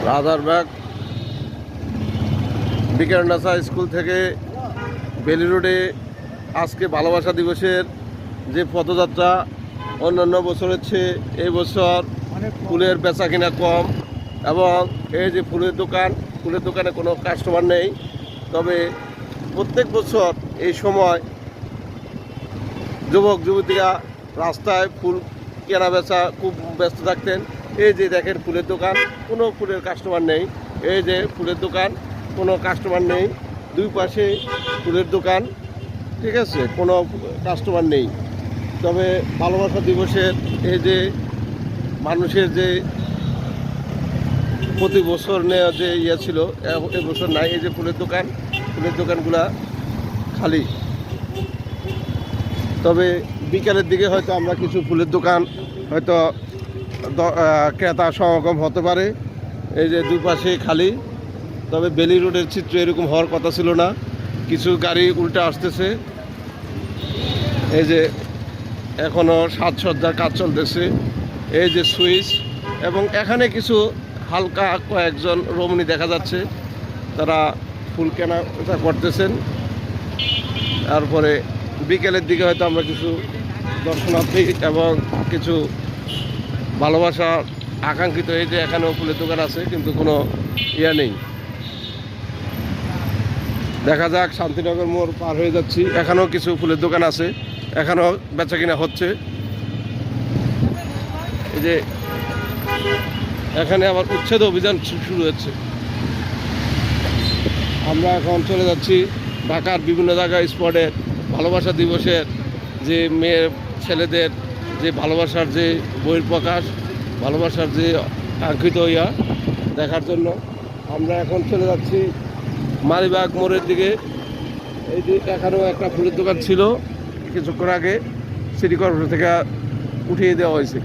Rajarbagh বিকেন্ডাসা school থেকে বেলি রোডে আজকে ভালোবাসা দিবসের যে পদযাত্রা, অন্যান্য বছরের চেয়ে এই বছর ফুলের বেচা কিনা কম এবং এই যে ফুলের দোকানে কোনো কাস্টমার নেই। তবে প্রত্যেক বছর এই সময় যুবক যুবতীরা রাস্তায় ফুল কেনা বেচা খুব ব্যস্ত থাকতেন। এই যে দেখেন ফুলের দোকান, কোনো ফুলের কাস্টমার নেই। এই যে ফুলের দোকান, কোনো কাস্টমার নেই। দুই পাশে ফুলের দোকান, ঠিক আছে, কোনো কাস্টমার নেই। তবে ভালোবাসা দিবসের এই যে মানুষের যে প্রতি বছর নেওয়া যে ইয়ে ছিল, এবছর নাই। এই যে ফুলের দোকানগুলা খালি। তবে বিকালের দিকে হয়তো আমরা কিছু ফুলের দোকান হয়তো ক্রেতা সমাগম হতে পারে। এই যে দুই পাশে খালি। তবে বেলি রোডের চিত্র এরকম হওয়ার কথা ছিল না। কিছু গাড়ি উল্টে আসতেছে। এই যে এখনও সাজসজ্জার কাজ চলতেছে। এই যে সুইচ, এবং এখানে কিছু হালকা কয়েকজন রমণী দেখা যাচ্ছে, তারা ফুল কেনা করতেছেন। তারপরে বিকেলের দিকে হয়তো আমরা কিছু দর্শনার্থী এবং কিছু ভালোবাসা আকাঙ্ক্ষিত, এই যে এখানেও ফুলের দোকান আছে কিন্তু কোনো ইয়া নেই। দেখা যাক, শান্তিনগর মোড় পার হয়ে যাচ্ছি, এখানেও কিছু ফুলের দোকান আছে, এখানেও বেচা কিনা হচ্ছে। এই যে এখানে আবার উচ্ছেদ অভিযান শুরু হচ্ছে। আমরা এখন চলে যাচ্ছি ঢাকার বিভিন্ন জায়গায় স্পটে ভালোবাসা দিবসের যে মেয়ে ছেলেদের যে ভালোবাসার যে বহিঃপ্রকাশ, ভালোবাসার যে কাঙ্ক্ষিত ইয়া দেখার জন্য আমরা এখন চলে যাচ্ছি মালিবাগ মোড়ের দিকে। এই যে এখানেও একটা ফুলের দোকান ছিল, কিছুক্ষণ আগে সিটি কর্পোরেশন থেকে উঠিয়ে দেওয়া হয়েছে।